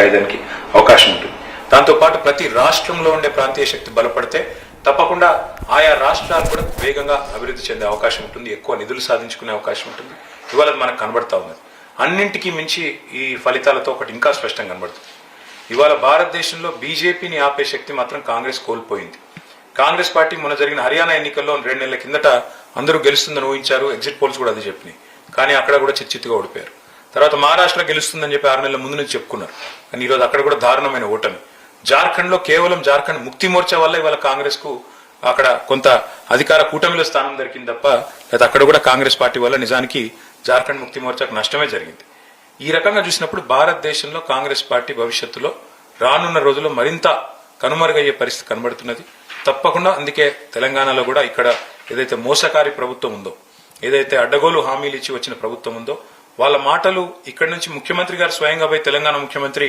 అయ్యేదానికి అవకాశం ఉంటుంది. దాంతోపాటు ప్రతి రాష్ట్రంలో ఉండే ప్రాంతీయ శక్తి బలపడితే తప్పకుండా ఆయా రాష్ట్రాలు కూడా వేగంగా అభివృద్ధి చెందే అవకాశం ఉంటుంది, ఎక్కువ నిధులు సాధించుకునే అవకాశం ఉంటుంది. ఇవాళ మనకు కనబడతా ఉన్నది. అన్నింటికీ మించి ఈ ఫలితాలతో ఒకటి ఇంకా స్పష్టంగా కనబడుతుంది. ఇవాళ భారతదేశంలో బీజేపీని ఆపే శక్తి మాత్రం కాంగ్రెస్ కోల్పోయింది. కాంగ్రెస్ పార్టీ మొన్న జరిగిన హర్యానా ఎన్నికల్లో 2 నెలల కిందట అందరూ గెలుస్తుందని ఊహించారు, ఎగ్జిట్ పోల్స్ కూడా అది చెప్పినాయి. కానీ అక్కడ కూడా చిత్తుగా ఓడిపోయారు. తర్వాత మహారాష్ట్ర గెలుస్తుందని చెప్పి 6 నెలల ముందు నుంచి చెప్పుకున్నారు, కానీ ఈరోజు అక్కడ కూడా దారుణమైన ఓటమి. జార్ఖండ్ లో కేవలం జార్ఖండ్ ముక్తి మోర్చా వల్ల ఇవాళ కాంగ్రెస్ కు అక్కడ కొంత అధికార కూటమిలో స్థానం దొరికింది తప్ప, లేదా అక్కడ కూడా కాంగ్రెస్ పార్టీ వల్ల నిజానికి జార్ఖండ్ ముక్తి మోర్చాకు నష్టమే జరిగింది. ఈ రకంగా చూసినప్పుడు భారతదేశంలో కాంగ్రెస్ పార్టీ భవిష్యత్తులో రానున్న రోజుల్లో మరింత కనుమరుగయ్యే పరిస్థితి కనబడుతున్నది. తప్పకుండా అందుకే తెలంగాణలో కూడా ఇక్కడ ఏదైతే మోసకారి ప్రభుత్వం ఉందో, ఏదైతే అడ్డగోలు హామీలు ఇచ్చి వచ్చిన ప్రభుత్వం ఉందో, వాళ్ళ మాటలు ఇక్కడి నుంచి ముఖ్యమంత్రి గారు స్వయంగా పోయి తెలంగాణ ముఖ్యమంత్రి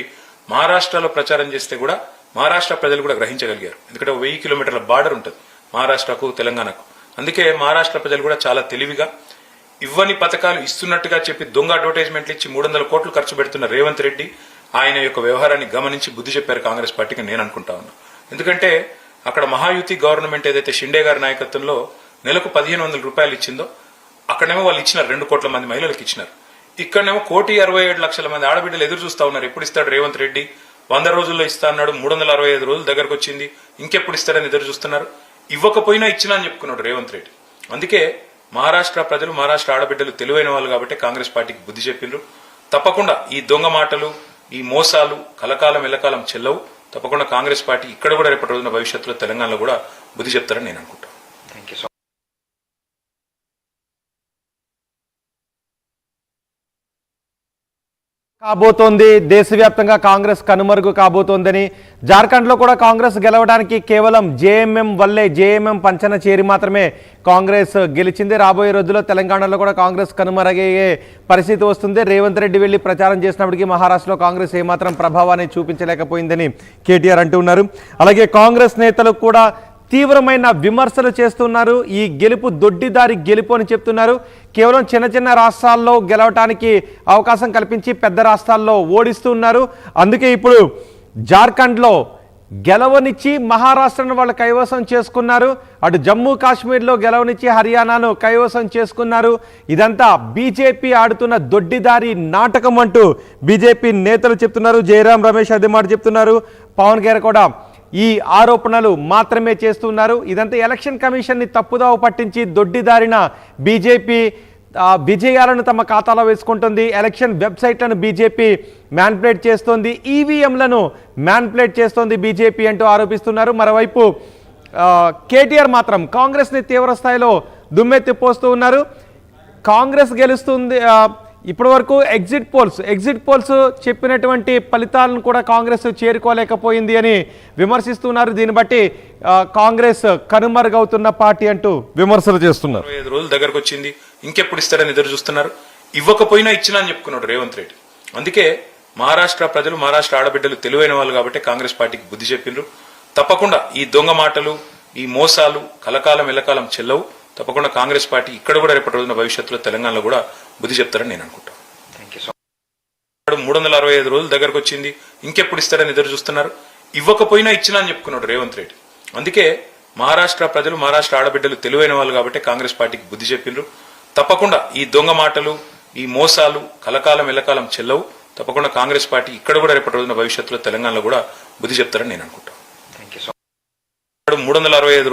మహారాష్ట్రలో ప్రచారం చేస్తే కూడా మహారాష్ట్ర ప్రజలు కూడా గ్రహించగలిగారు. ఎందుకంటే 1000 కిలోమీటర్ల బార్డర్ ఉంటుంది మహారాష్ట్రకు తెలంగాణకు. అందుకే మహారాష్ట్ర ప్రజలు కూడా చాలా తెలివిగా ఇవ్వని పథకాలు ఇస్తున్నట్టుగా చెప్పి దొంగ అడ్వర్టైజ్మెంట్లు ఇచ్చి 300 కోట్లు ఖర్చు పెడుతున్న రేవంత్ రెడ్డి ఆయన యొక్క వ్యవహారాన్ని గమనించి బుద్ధి చెప్పారు కాంగ్రెస్ పార్టీకి నేను అనుకుంటా ఉన్నా. ఎందుకంటే అక్కడ మహాయుతి గవర్నమెంట్ ఏదైతే షిండే గారి నాయకత్వంలో నెలకు 1500 రూపాయలు ఇచ్చిందో, అక్కడేమో వాళ్ళు ఇచ్చినారు 2 కోట్ల మంది మహిళలకు ఇచ్చినారు. ఇక్కడనేమో 1,67,00,000 మంది ఆడబిడ్డలు ఎదురు చూస్తా ఉన్నారు, ఎప్పుడు ఇస్తాడు రేవంత్ రెడ్డి. 100 రోజుల్లో ఇస్తా అన్నాడు, 365 రోజులు దగ్గరకు వచ్చింది, ఇంకెప్పుడు ఇస్తారని ఎదురు చూస్తున్నారు. ఇవ్వకపోయినా ఇచ్చినా అని చెప్పుకున్నాడు రేవంత్ రెడ్డి. అందుకే మహారాష్ట్ర ప్రజలు, మహారాష్ట్ర ఆడబిడ్డలు తెలివైన వాళ్ళు కాబట్టి కాంగ్రెస్ పార్టీకి బుద్ధి చెప్పిండ్రు. తప్పకుండా ఈ దొంగ మాటలు, ఈ మోసాలు కలకాలం ఎల్లకాలం చెల్లవు. తప్పకుండా కాంగ్రెస్ పార్టీ ఇక్కడ కూడా రేపటి రోజున భవిష్యత్తులో తెలంగాణలో కూడా బుద్ధి చెప్తారని నేను అనుకుంటాను. కాబోతోంది దేశవ్యాప్తంగా కాంగ్రెస్ కనుమరుగు కాబోతోందని, జార్ఖండ్ లో కూడా కాంగ్రెస్ గెలవడానికి కేవలం జేఎంఎం వల్లే, జేఎంఎం పంచన చేరి మాత్రమే కాంగ్రెస్ గెలిచింది. రాబోయే రోజుల్లో తెలంగాణలో కూడా కాంగ్రెస్ కనుమరుగయ్యే పరిస్థితి వస్తుంది. రేవంత్ రెడ్డి వెళ్లి ప్రచారం చేసినప్పటికీ మహారాష్ట్రలో కాంగ్రెస్ ఏమాత్రం ప్రభావాన్ని చూపించలేకపోయిందని కేటీఆర్ అంటున్నారు. అలాగే కాంగ్రెస్ నేతలు కూడా తీవ్రమైన విమర్శలు చేస్తున్నారు. ఈ గెలుపు దొడ్డిదారి గెలుపు అని చెప్తున్నారు. కేవలం చిన్న చిన్న రాష్ట్రాల్లో గెలవటానికి అవకాశం కల్పించి పెద్ద రాష్ట్రాల్లో ఓడిస్తున్నారు. అందుకే ఇప్పుడు జార్ఖండ్లో గెలవనిచ్చి మహారాష్ట్రను వాళ్ళు కైవసం చేసుకున్నారు. అటు జమ్మూ కాశ్మీర్లో గెలవనిచ్చి హర్యానాను కైవసం చేసుకున్నారు. ఇదంతా బీజేపీ ఆడుతున్న దొడ్డిదారి నాటకం అంటూ బీజేపీ నేతలు చెప్తున్నారు. జయరాం రమేష్ అదే మాట చెప్తున్నారు. పవన్ గారు కూడా ఈ ఆరోపణలు మాత్రమే చేస్తున్నారు. ఇదంతా ఎలక్షన్ కమిషన్ని తప్పుదావ పట్టించి దొడ్డిదారిన బీజేపీ విజయాలను తమ ఖాతాలో వేసుకుంటుంది. ఎలక్షన్ వెబ్సైట్లను బీజేపీ మ్యానిపులేట్ చేస్తోంది, ఈవీఎంలను మ్యానిపులేట్ చేస్తోంది బీజేపీ అంటూ ఆరోపిస్తున్నారు. మరోవైపు కేటీఆర్ మాత్రం కాంగ్రెస్ని తీవ్ర స్థాయిలో దుమ్మెత్తి పోస్తూ ఉన్నారు. కాంగ్రెస్ గెలుస్తుంది, ఇప్పటి వరకు ఎగ్జిట్ పోల్స్ చెప్పినటువంటి ఫలితాలను కూడా కాంగ్రెస్ చేరుకోలేకపోయింది అని విమర్శిస్తున్నారు. దీన్ని బట్టి కాంగ్రెస్ కనుమరుగవుతున్న పార్టీ అంటూ విమర్శలు చేస్తున్నారు. 25 రోజులు దగ్గరకు వచ్చింది, ఇంకెప్పుడు ఇస్తారని ఎదురు చూస్తున్నారు. ఇవ్వకపోయినా ఇచ్చినా అని చెప్పుకున్నాడు రేవంత్ రెడ్డి. అందుకే మహారాష్ట్ర ప్రజలు, మహారాష్ట్ర ఆడబిడ్డలు తెలివైన వాళ్ళు కాబట్టి కాంగ్రెస్ పార్టీకి బుద్ధి చెప్పిండ్రు. తప్పకుండా ఈ దొంగ మాటలు, ఈ మోసాలు కలకాలం ఎల్లకాలం చెల్లవు. తప్పకుండా కాంగ్రెస్ పార్టీ ఇక్కడ కూడా రేపటి రోజున భవిష్యత్తులో తెలంగాణలో కూడా బుద్ధి చెప్తారని నేను అనుకుంటాను. 365 రోజులు దగ్గరకు వచ్చింది, ఇంకెప్పుడు ఇస్తారని ఎదురు చూస్తున్నారు. ఇవ్వకపోయినా ఇచ్చినా అని చెప్పుకున్నాడు రేవంత్ రెడ్డి. అందుకే మహారాష్ట్ర ప్రజలు, మహారాష్ట్ర ఆడబిడ్డలు తెలివైన వాళ్ళు కాబట్టి కాంగ్రెస్ పార్టీకి బుద్ధి చెప్పిండ్రు. తప్పకుండా ఈ దొంగ మాటలు, ఈ మోసాలు కలకాలం ఎల్లకాలం చెల్లవు. తప్పకుండా కాంగ్రెస్ పార్టీ ఇక్కడ కూడా రేపటి రోజున భవిష్యత్తులో తెలంగాణలో కూడా బుద్ధి చెప్తారని నేను అనుకుంటాను. 365